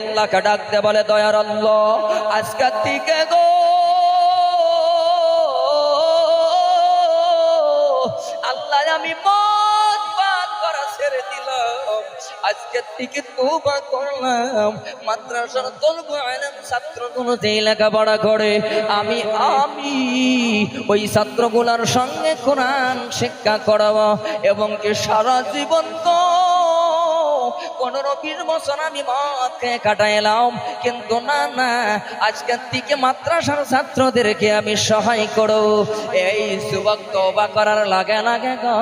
আল্লাহকে ডাকতে বলে, দয়ার আল্লাহ, আজকের থেকে গো আল্লাহ আমি মদ পান করা ছেড়ে দিলাম, আজকের থেকে তওবা করলাম। মাদ্রাসার তলব আলেম ছাত্রগুলো যেই লেখাপড়া করে আমি ওই ছাত্রগুলোর সঙ্গে কোরআন শিক্ষা করাবো এবং কি সারা জীবন তো 15-20 বছর আমি মদ খেয়ে কাটাইলাম, কিন্তু না আজকের থেকে মাদ্রাসার ছাত্রদেরকে আমি সহায় করো। এই যুবক তওবা করার লাগে গো,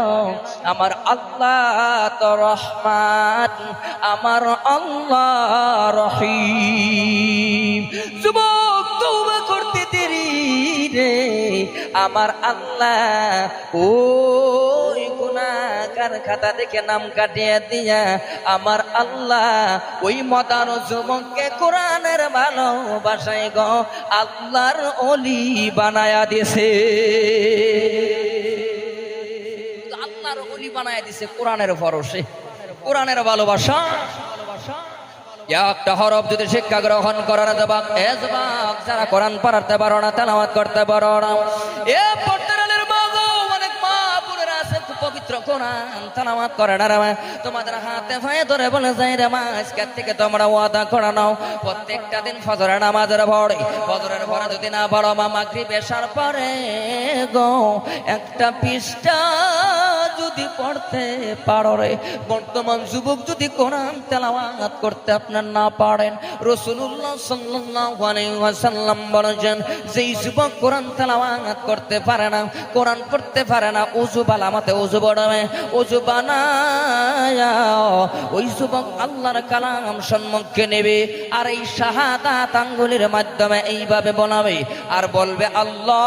আমার আল্লাহ তো রহমান, আমার আল্লাহ রহিম। যুবক তওবা করতে দেরি রে, আমার আল্লাহ ওই গুনাহগার খাতা থেকে নাম কাটিয়ে দিয়া আমার আল্লাহ ওই মদার যুবককে কোরআনের ভালোবাসায় গো আল্লাহর ওলি বানায়া দিছে, আল্লাহর ওলি বানায়া দিছে কোরআনের ভরসে, কোরআনের ভালোবাসা। একটা হরফ যদি শিক্ষা গ্রহণ করার জবাব যারা কোরআন পড়তে পারো না, তেলাওয়াত করতে পারো না, এ পর্দারের মাগো অনেক মা বোনেরা আছে পবিত্র কোরআন তেলাওয়াত করে না রে, তোমাদের হাতে পায়ে ধরে বলে যাই রে মা, আজকের থেকে তোমরা ওয়াদা করে নাও প্রত্যেকটা দিন ফজরের নামাজের পরে, ফজরের পরে যদি না পড়ো মা, মাগরিব এশার পরে গো একটা পৃষ্ঠা যদি পড়তে পারো রে। বর্তমান যুবক যদি কোরআন তেলাওয়াত করতে আপনার না পারেন, রাসূলুল্লাহ সাল্লাল্লাহু আলাইহি ওয়াসাল্লাম বলেছেন, যেই যুবক কোরআন তেলাওয়াত করতে পারে না, কোরআন পড়তে পারে না, ওযু বালামাতে ওযু পড়বে, ওযু বানায়া ওই যুবক আল্লাহর কালাম সম্মুখে নেবে আর এই শাহাদাত আঙ্গুলের মাধ্যমে এইভাবে বলাবে আর বলবে, আল্লাহ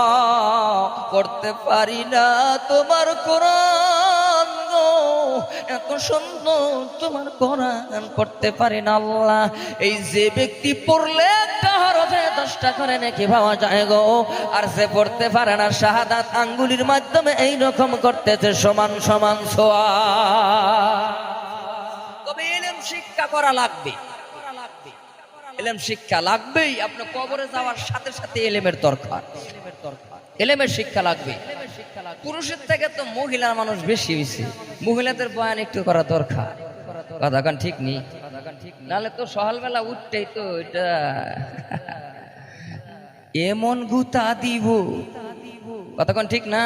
পড়তে পারি না তোমার কোরআন গো, এত সুন্দর তোমার কোরআন পড়তে পারি না আল্লাহ। এই যে ব্যক্তি পড়লে একটা হরফে 10টা করে নাকি পাওয়া যায় গো, আর যে পড়তে পারে না শাহাদাত আঙ্গুলির মাধ্যমে এই রকম করতেছে সমান সমান সওয়াব। তবে ইলম শিক্ষা করা লাগবে, ইলম শিক্ষা লাগবেই। আপনি কবরে যাওয়ার সাথে সাথে ইলমের দরকার, ইলমের শিক্ষা লাগবে। পুরুষের থেকে তো মহিলার মানুষ বেশি হয়েছে, মহিলাদের বয়ান একটু করা দরকার। কথা কান ঠিক নেই, নাহলে তো সকালবেলা উঠতেই তো এটা এমন গুতা দিব, কতক্ষণ ঠিক না।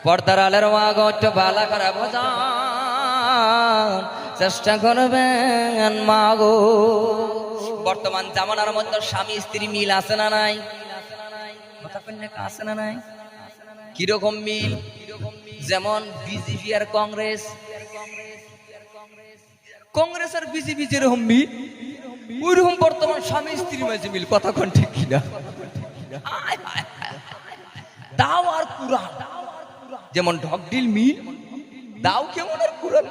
পর্দার আলের একটু ভালো করে বোঝান চেষ্টা করবেন মাগো। বর্তমান জামানার মধ্যে স্বামী স্ত্রী মিল আছে না নাই? আছে না নাই? কিরকম মিল? যেমন বিজেপি আর কংগ্রেস, কংগ্রেস আর বিজেপি যেরকম মিল, ওইরকম বর্তমান স্বামী স্ত্রীর মাঝে মিল। কথা কোন ঠিক কিনা? দাও আর কুরআন যেমন ঢকঢিল মিল, দাও কেমন আর কুরআন।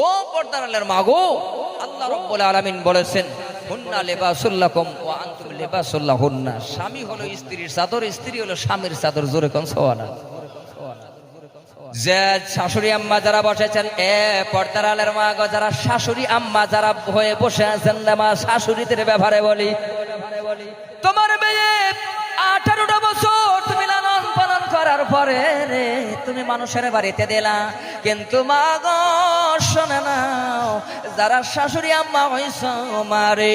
ও পর্দার আলের মাগো, আল্লাহ রাব্বুল আলামিন বলেছেন, হুন্না লিবাসুল লাকুম ওয়া আনতুম লিবাসুল লাহুন্না। স্বামী হলো স্ত্রীর চাদর, স্ত্রী হলো স্বামীর চাদর। জোরে কোন সুবহানাল্লাহ। যে শাশুড়ি আম্মা যারা বসেছেন, এ পর্দার আলের মাগো, যারা শাশুড়ি আম্মা যারা হয়ে বসে আছেন, মা শাশুড়িদের ব্যাপারে বলি, তোমার মেয়ে 18টা বছর তুমি লালন পালন করার পরে রে তুমি মানুষের বাড়িতে দিলা, কিন্তু মা গো শোনে নাও, যারা শাশুড়ি আম্মা হইছ মারে,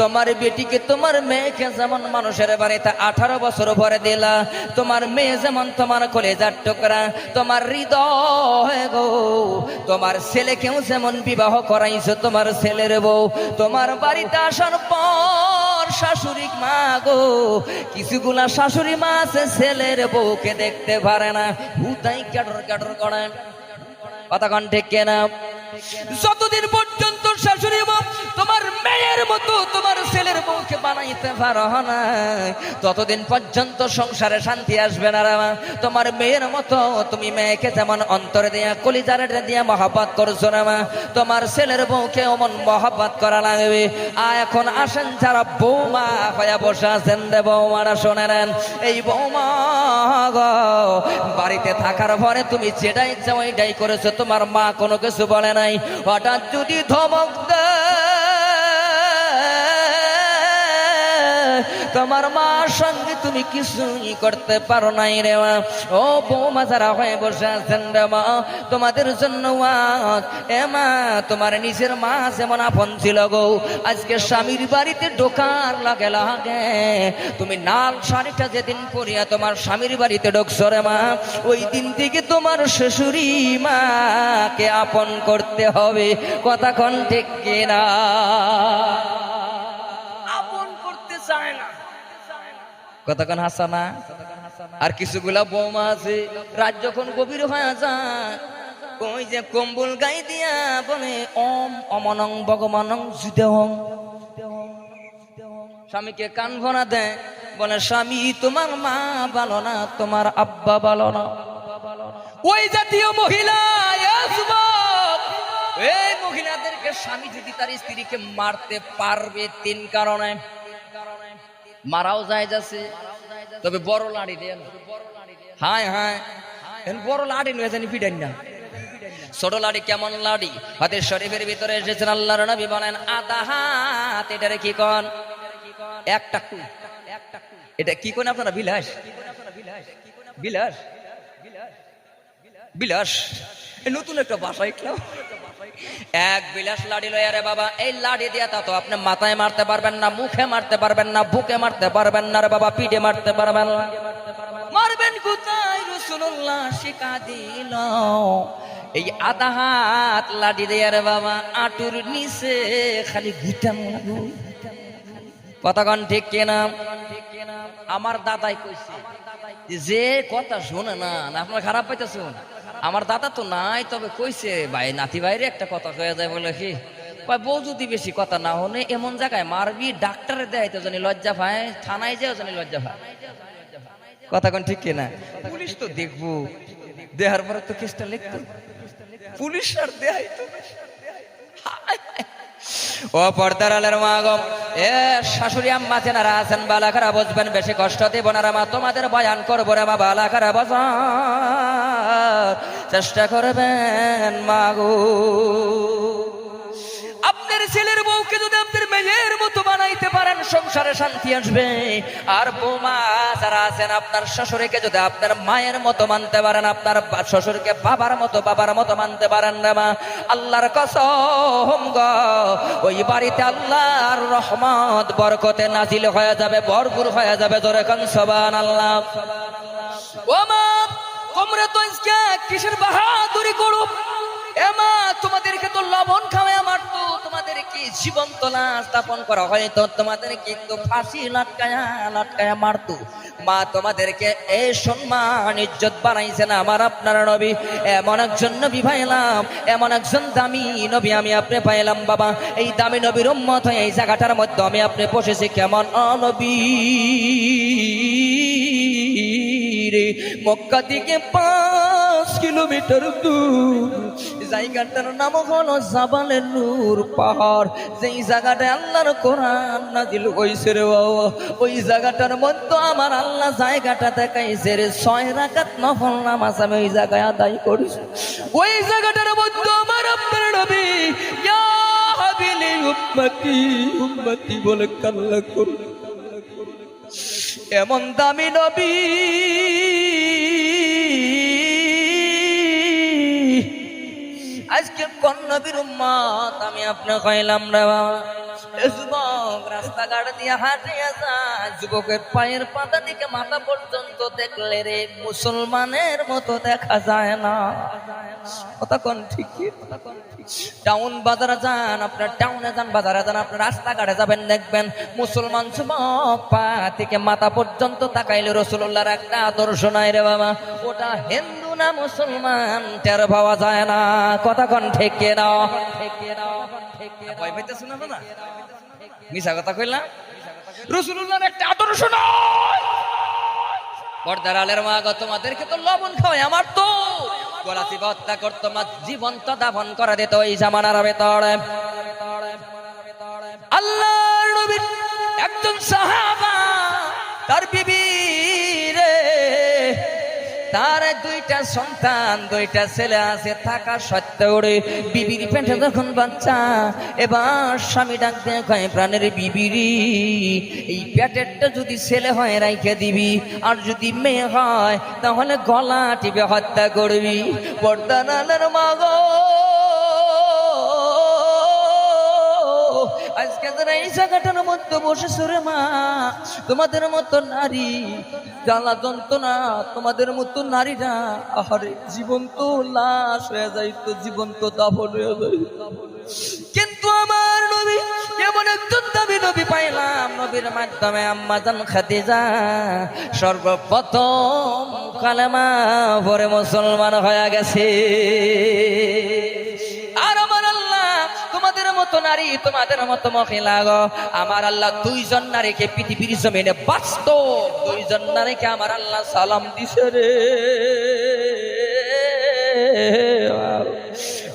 তোমার বেটিকে তোমার মেয়েকে যেমন মানুষের বাড়িতে 18 বছর পরে দিলা, তোমার মেয়ে যেমন তোমার কলেজার টুকরা, তোমার হৃদয় গো, তোমার ছেলেকেও যেমন বিবাহ করাইছো তোমার ছেলের বউ, তোমার বাড়িতে আসার পর শাশুড়ি মা গো, কিছুগুলা শাশুড়ি মা আছে ছেলের বউকে দেখতে পারে না, হুদাই ক্যাডর ক্যাডর করে। কথা কন ঠিক কিনা? যতদিন পর্যন্ত শাশুড়ি মা তোমার মেয়ের মতো তোমার ছেলের বউকে বানাইতে পারো না, ততদিন পর্যন্ত সংসারে শান্তি আসবে না। তোমার মেয়ের মতো তুমি মেয়েকে যেমন অন্তরে দিয়া কলিজারে দিয়া মহব্বত করছো না, তোমার ছেলের বউকে অমন মহব্বত করা লাগবে। আর এখন আসেন যারা বৌমা হয়ে বসে আছেন রে বৌমারা, শোনে নেন, এই বৌমা গো বাড়িতে থাকার পরে তুমি যেটাই ইচ্ছা ওইটাই করেছো, তোমার মা কোনো কিছু বলে নাই। হঠাৎ যদি ধমক দেয় তোমার মার সঙ্গে তুমি কিছুই করতে পারো নাই রে মা। ও বৌমা যারা হয়ে বসে আছেন রে মা, তোমাদের জন্য এ মা, তোমার নিজের মা যেমন আপন ছিল গো, আজকে স্বামীর বাড়িতে ঢোকার লাগে লাগে তুমি লাল শাড়িটা যেদিন পরিয়া তোমার স্বামীর বাড়িতে ঢুকছো রে মা, ওই দিন থেকে তোমার শ্বশুরি মাকে আপন করতে হবে। কথা কোন ঠিক কিনা? আপন করতে চায় না, কতক্ষণ হাসা না। আর কিছুগুলা বৌমা আছে রাত যখন গভীর হয়ে যায়, ওই যে কম্বল গাই দিয়া বলে ওম অমনং ভগবানং যুদেহং, স্বামীকে কান ভরা দেয়, বলে স্বামী তোমার মা ভালো না, তোমার আব্বা ভালো না। ওই জাতীয় মহিলা, এই মহিলাদেরকে স্বামী যদি তার স্ত্রীকে মারতে পারবে তিন কারণে, মারাও যায় যাচ্ছে, তবে বড় লাড়ি দেন। হায় হায়, বড় লাড়ি নয় জানি পিটাই না, ছোট লাড়ি। কেমন লাড়ি? হাতের শরীফের ভিতরে এসেছেন আল্লাহর নবী বলেন আধা হাত, এটারে কি কন? এক টাকু। এটা কি কোন আপনারা? বিলাস, বিলাস, বিলাস। নতুন একটা ভাষা শিখলাম। এক বিলাস লাড়ি লয়। আরে বাবা, এই লাড়ি দিয়া তো আপনি মাথায় মারতে পারবেন না, মুখে মারতে পারবেন না, বুকে মারতে পারবেন না রে বাবা, পিঠে মারতে পারবেন না। মারবেন কোথায়? রাসূলুল্লাহ শিখা দিল এই আধা হাত লাড়ি দিয়ে রে বাবা, আঁটুর নিচে খালি ঘুটান। কতক্ষণ ঠিক কিনা? আমার দাদাই কইছে, যে কথা শোনে না, আপনার খারাপ পাইতেছুন, আমার দাদা তো নাই, তবে কইছে ভাই নাতি ভাইরে একটা কথা কয়ে যায়, বলে কি বউ যদি বেশি কথা না হলে এমন জায়গায় মারবি ডাক্তারে দেয় তো জানি লজ্জা পায়, থানায় যাও জানি লজ্জা পায়। কথা কোন ঠিক কিনা? পুলিশ তো দেখবো, দেহার পরে তো কেসটা লিখতো, পুলিশ আর দেয় তো। ও পর্দার আলের মা গো, এ শাশুড়ি আম্মা চেনারা আছেন, বালা খারাপ বুঝবেন, বেশি কষ্ট দিব না রে মা, তোমাদের বয়ান করবো রে মা, বালা খারাপ বোঝার চেষ্টা করবেন মা গো। আপনার ছেলের বউকে যদি আপনার মেয়ের মতো বানাইতে পারেন, সংসারে শান্তি আসবে। আর বৌমা যারা আছেন, আপনার শ্বশুরকে যদি আপনার মায়ের মতো মানতে পারেন, আপনার শ্বশুরকে বাবার মতো মানতে পারেন রে মা, আল্লাহর কসম গো, ওই বাড়িতে আল্লাহর রহমত বরকতে নাজিল হয়ে যাবে, ভরপুর হয়ে যাবে। জোরে কান সুবহানাল্লাহ। ও মা, তোমরা তো কিসের বাহাদুরি করো? এমা, তোমাদেরকে তো লবণ খাওয়ায় মারতো, তোমাদেরকে জীবন্ত লাশ স্থাপন করা হয়তো, তোমাদের কিন্তু ফাঁসি লটকায়া মারতো। মা তোমাদেরকে এই সম্মান ইজ্জত বানাইছে না আমার আপনার নবী। এমন একজন নবী পাইলাম, এমন একজন দামি নবী আমি আপনি পাইলাম বাবা। এই দামি নবীর উম্মত হয়ে এই জায়গাটার মধ্যে আমি আপনি বসেছি কেমন নবী রে। মক্কা থেকে 5 কিলোমিটার দূর, জায়গাটার নাম হলো জাবালে নূর পাহাড়। যেই জায়গাটায় আল্লাহর কোরআন নাজিল হইছে রে বাবা, ওই জায়গাটার মধ্যে আমার আল্লাহ জায়গাটা দেখাইছে রে, 6 রাকাত নফল নামাজ আমি ওই জায়গায় আদায় করেছি। ওই জায়গাটার মধ্যে আমার আপনার নবী ইয়া হাবিলি উম্মতি উম্মতি বলে কান্না করুন। এমন দামি নবী আজকে কোন নবীর উম্মত আমি আপনার কইলাম রে বাবা। যুবক রাস্তাঘাট দিয়ে হাঁটিয়া যায়, যুবকের পায়ের পাতা থেকে মাথা পর্যন্ত দেখলে রে মুসলমানের মতো দেখা যায় না। কথা কোন ঠিক? টাউন বাজারে যান, আপনার টাউনে যান, বাজারে যান, আপনার রাস্তাঘাটে যাবেন, দেখবেন মুসলমান যুবক পা থেকে মাথা পর্যন্ত তাকাইলে রাসূলুল্লাহর একটা আদর্শ নাই রে বাবা। ওটা হিন্দু না মুসলমান টের পাওয়া যায় না। কথা কোন ঠিক না? ভয় পাইতেছ না দাদা? মিছা কথা কইলাম? রাসূলুল্লাহর একটা আদর্শ নয়। পর্দার আলের মা গো, তোমাদেরকে তো লবণ খাওয়ায় আমার তো গলা চিপা হত্যা করতো, মা জীবন্ত দাফন করে দিত এই জামানার ভেতরে। আল্লাহর নবীর একজন সাহাবা তার বিবি রে তার দুইটা সন্তান, দুইটা ছেলে আছে থাকা সত্ত্বেও বিবির পেটে যখন বাচ্চা, এবার স্বামী ডাক দিয়ে কয়, প্রাণের বিবিরি, এই পেটেরটা যদি ছেলে হয় রাইখে দিবি, আর যদি মেয়ে হয় তাহলে গলা টিপে হত্যা করবি। পর্দার মা গো, আজকে যারা এই জায়গাটার মধ্যে বসেছে রে মা, তোমাদের মতো নারী জ্বালা যন্ত্রণা, তোমাদের মতো নারীরা আহারে জীবন্ত লাশ হয়ে যাইতো, জীবন্ত দাফন হয়ে যাইতো। কিন্তু আমার নবী এমন একজন দামি নবী পাইলাম, নবীর মাধ্যমে আম্মা জান খাদিজা সর্বপ্রথম কালেমা পড়ে মুসলমান হয়ে গেছে। আর আমার আল্লাহ তোমাদের মতো নারী, তোমাদের মতো মহিলা গো, আমার আল্লাহ দুইজন নারীকে পৃথিবীর জমিনে বাস্তব দুইজন নারীকে আমার আল্লাহ সালাম দিছে রে।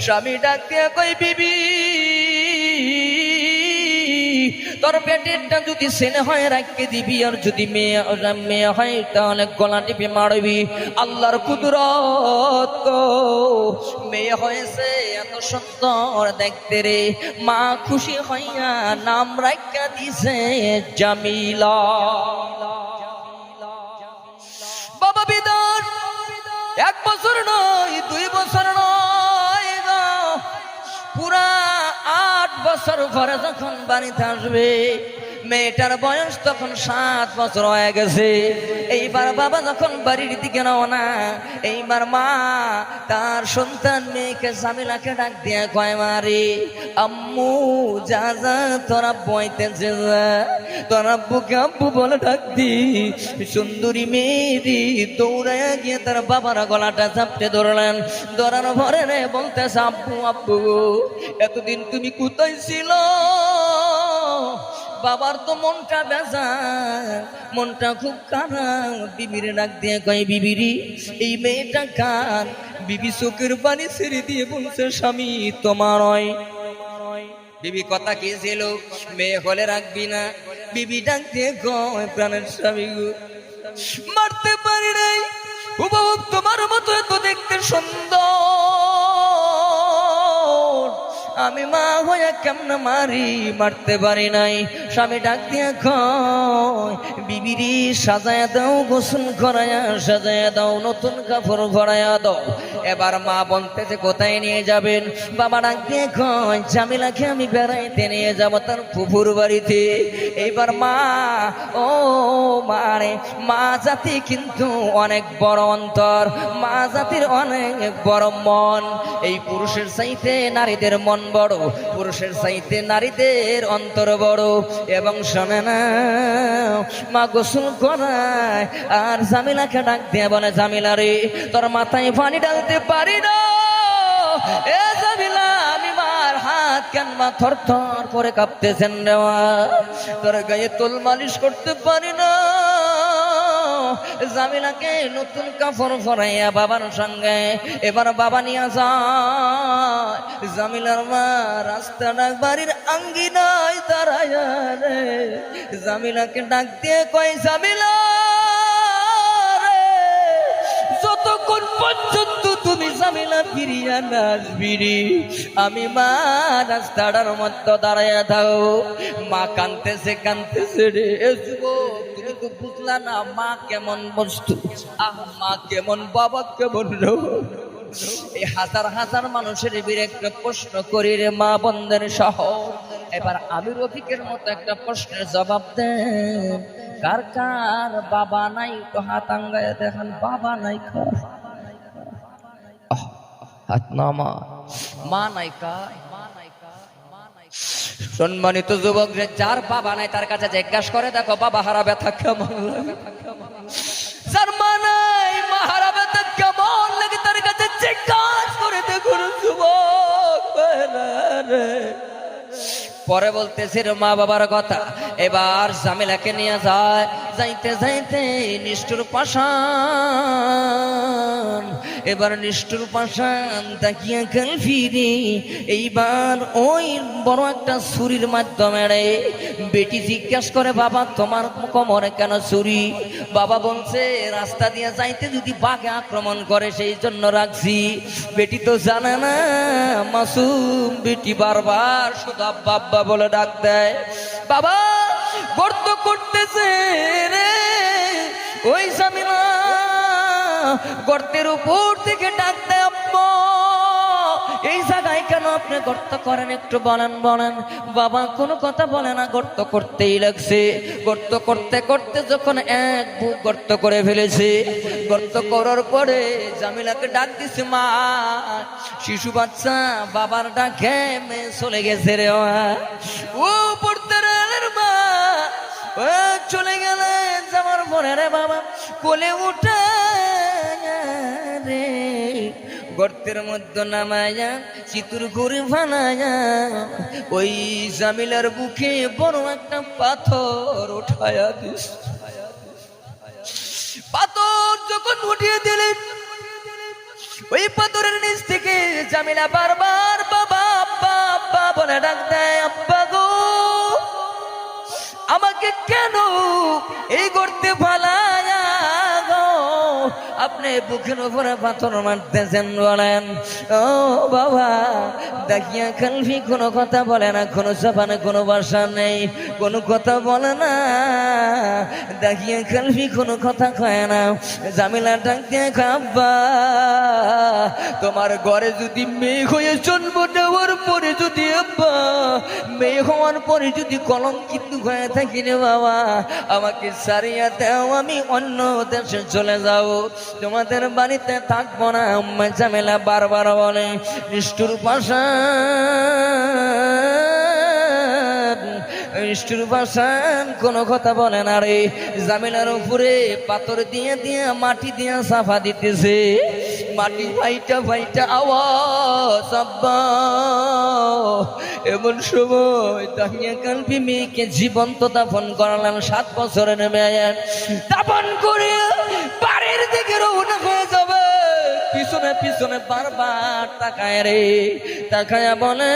স্বামী ডাক দিয়ে কই, বিবি তোর পেটেরটা যদি ছেলে হয় রাখতে দিবি, আর যদি মেয়ে হয় তাহলে গলা টিপে মারবি। আল্লাহর কুদরত, মেয়ে হয়েছে এত সুন্দর দেখতে রে, মা খুশি হইয়া নাম রাখা দিছে জামিলা। বাবা বিদার 1 বছর নয়, 2 বছর নয়, পুরা 8 বছর পরে যখন বাড়িতে আসবে, মেয়েটার বয়স তখন 7 বছর হয়ে গেছে। এইবার বাবা যখন বাড়ির দিকে রওনা, এইবার মা তার সন্তান মেয়েকে জামিলাকে ডাক দিয়ে কয়, মারে আম্মু যা যা তোরা বইতেছে, তোর আব্বুকে আব্বু বলে ডাক দি। সুন্দরী মেয়েরি দৌড়াইয়া গিয়ে তার বাবার গলাটা চাপটে ধরলেন, ধরার ভরে রে বলতেছে, আব্বু আব্বু এতদিন তুমি কোথায় ছিল? বাবার তো মনটা বেজার, মনটা খুব খারাপ। বিবির ডাক দিয়ে কয়, বিবিরি এই মেয়েটা কার? বিবি চোখের পানি ছেড়ে দিয়ে বলছে, স্বামী তোমার নয়। বিবি কথা কি ছিল? মেয়ে হলে রাখবি না। বিবি ডাক দিয়ে কয়, প্রাণের স্বামী গো, মারতে পারি নাই, উপভোগ তোমার মতো এত দেখতে সুন্দর, আমি মা হইয়া কেমন মারি, মারতে পারি নাই। স্বামী ডাক দিয়া কয়, বিবিরি সাজায়া দাও, গোসল করায়া সাজায়া দাও, নতুন কাপড় ভরায়া দাও। এবার মা বলতেছে, কোথায় নিয়ে যাবেন? বাবা ডাক দিয়ে কয়, জামিলাকে আমি বেড়াইতে নিয়ে যাবো তার ফুফুর বাড়িতে। এইবার মা, ও মারে, মা জাতি কিন্তু অনেক বড় অন্তর, মা জাতির অনেক বড় মন। এই পুরুষের চাইতে নারীদের মন বড়, পুরুষের চাইতে নারীদের অন্তর বড়। এবং শোনে না, মা গোসল করায় আর জামিলাকে ডাক দিয়ে বলে, জামিলা রে তোর মাথায় পানি ডালতে পারি না, এ জামিলা আমি মার হাত কেন মা থর থর করে কাঁপতেছেন রে মা, তোর গায়ে তোল মালিশ করতে পারি না। জামিলাকে নতুন কাপড় পরাইয়া বাবার সঙ্গে এবার বাবা নিয়ে যায়। জামিলার মা রাস্তাটা বাড়ির আঙ্গিনায় দাঁড়ায় রে, জামিলাকে ডাক দিয়ে কয়, জামিলা রে যতক্ষণ পর্যন্ত তুমি জামিলা ফিরিয়া না আসবি, আমি মা রাস্তাটার মধ্যে দাঁড়াইয়া থাকো। মা কাঁদতেছে কাঁদতেছে রে, তুমি তো বুঝলা না মা কেমন বস্তু, মা কেমন, বাবা কেমন। এই হাজার হাজার মানুষের বিরুদ্ধে প্রশ্ন করি রে মা বন্ধের সহ। এবার আমি রফিকের মতো একটা প্রশ্নের জবাব দেন, কার কার বাবা নাই? তো হাত আঙ্গায় দেখেন, বাবা নাই কার? হাত নামা, মা নাই কার? সম্মানিত যুবক, যার বাবা নাই তার কাছে জিজ্ঞাসা করে দেখো, বাবা হারা ব্যথা কেমন লাগে? যার মা নাই, মা হারা ব্যথা কেমন লাগে তার কাছে জিজ্ঞাসা করে দেখুন যুবক। পরে বলতেছে মা বাবার কথা, এবার জামিলাকে নিয়ে যায়, যাইতে যাইতে নিষ্ঠুর পাষাণ, এবার নিষ্ঠুর পাষাণ তাকিয়া খেল ফিরে এইবার ওই বড় একটা ছুরির মাধ্যমে রে বেটি জিজ্ঞাসা করে, বাবা তোমার কোমরে কেন ছুরি? বাবা বলছে রাস্তা দিয়ে যাইতে যদি বাঘে আক্রমণ করে সেই জন্য রাখছি। বেটি তো জানে না মাসুম বেটি বারবার শুধু আব্বা আব্বা বলে ডাক দেয়। বাবা গর্ত করতেছে রে ওই জামিলা, গর্তের উপর থেকে ডাক দেয়, আব্বা এই জায়গায় কেন আপনি গর্ত করেন একটু বলেন বলেন। বাবা কোনো কথা বলে না, গর্ত করতেই লাগছে। গর্ত করতে করতে যখন এক বুক গর্ত করে ফেলেছে, গর্ত করার পরে জামিলাকে ডাক দিছে, মা শিশু বাচ্চা বাবার ডাকে মেয়ে চলে গেছে রে ও পড়তে মা ও চলে গেলে যাওয়ার পরে রে বাবা কোলে উঠে রে গর্তের মধ্যে নামায়া চিতুর করে ফানায়া ওই জামিলার বুকে বড় একটা পাথর উঠায়া দিস। পাথর যখন উঠিয়ে দিলেন, ওই পাথরের নিচ থেকে জামিলা বারবার বাবা আব্বা আব্বা বলে ডাক দেয়, আব্বা গো আমাকে কেন এই গর্তে ফালায়া গো? আপনি বুকের উপরে পাথর মারতেছেন বলেন? ও বাবা দেখিয়া খালফি কোনো কথা বলে না, কোনো জবানে কোনো ভাষা নেই, কোনো কথা বলে না। দেখিয়া খালফি কোনো কথা কয় না। জামিলা ডাক দিয়ে আব্বা তোমার ঘরে যদি মেয়ে হয়ে জন্ম নেওয়ার পরে যদি আব্বা মেয়ে হওয়ার পরে যদি কলঙ্কিত হয়ে থাকি রে বাবা আমাকে সারিয়া দাও, আমি অন্য দেশে চলে যাব, তোমাদের বাড়িতে থাকবো না। আম্মা জামিলা বারবার বলে, নিষ্ঠুর পাষাণ কোনো কথা বলে না রে। জামিলার উপরে পাথর দিয়ে দিয়ে মাটি দিয়ে সাফা দিতেছে, মাটি ভাইটা ভাইটা আওয়াজ আব্বা। এমন সময় দাহিয়া কালবি মেয়েকে জীবন্ত দাফন করালাম, 7 বছরের মেয়ে দাফন করে বাড়ির দিকে রওনা হয়ে যাবে। পিছনে পিছনে বারবার তাকায় রে, তাকায়া বলে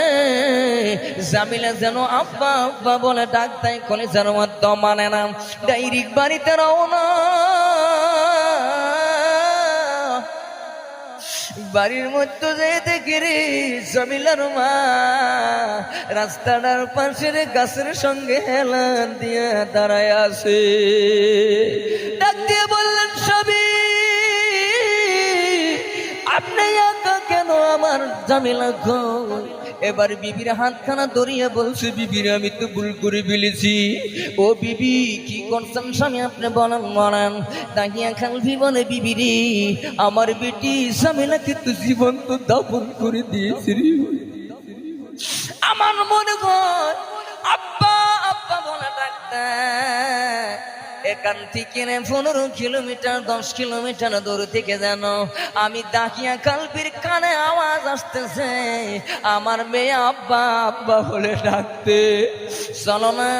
জামিলা যেন আব্বা আব্বা বলে ডাক দেয়, কলেজের মধ্যে মানে না, ডাইরেক্ট বাড়িতে রওনা। বাড়ির মধ্যে যে দেখি রে জামিলার মা রাস্তাটার পাশের গাছের সঙ্গে হেলান দিয়ে দাঁড়ায় আছে। ডাক দিয়ে বললেন, স্বামী আপনি একা কেন? আমার জামিলা কই? এবার বিবির হাতখানা ধরিয়ে বলছে, বিবির আমি তো ভুল করে ফেলেছি। ও বিবি কি করছেন স্বামী আপনি বলেন বলেন। তাকিয়া খালফি বলে, বিবিরি আমার বেটি জামিলাকে তো জীবন্ত দাফন করে দিয়েছি। আমার মনে হয় আব্বা আব্বা বলে ডাকতে এখান থেকে 15 কিলোমিটার 10 কিলোমিটার দূর থেকে যেন আমি দাহিয়া কালবির কানে আওয়াজ আসতেছে, আমার মেয়ে আব্বা আব্বা বলে ডাকতে। চলো না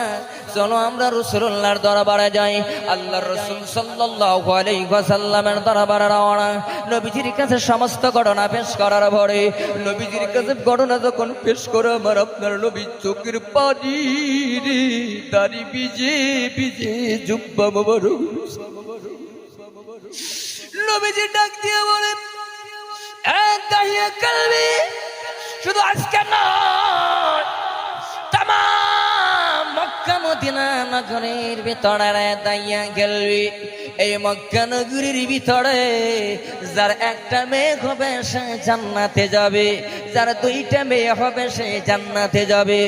চলো আমরা রাসূলুল্লাহর দরবারে যাই। আল্লাহর রাসূল সাল্লাল্লাহু আলাইহি ওয়াসাল্লামের দরবারে রওনা। নবীজির কাছে সমস্ত ঘটনা পেশ করার পরে নবীজির কাছে ঘটনা যখন পেশ করে আমার আপনার নবী চোখের পানি দাড়ি ভিজে ভিজে জুব্বা মোবারক নবীজি ডাক দিয়ে বলেন, দাহিয়া কালবি শুধু আজকে নয় তামাম মক্কা মদিনা নগরীর ভিতরে দাহিয়া কালবি, এই মক্কা নগরীর ভিতরে যার একটা মেয়ে হবে সে জান্নাতে যাবে, যার 2টা মেয়ে হবে সে জান্নাতে যাবে।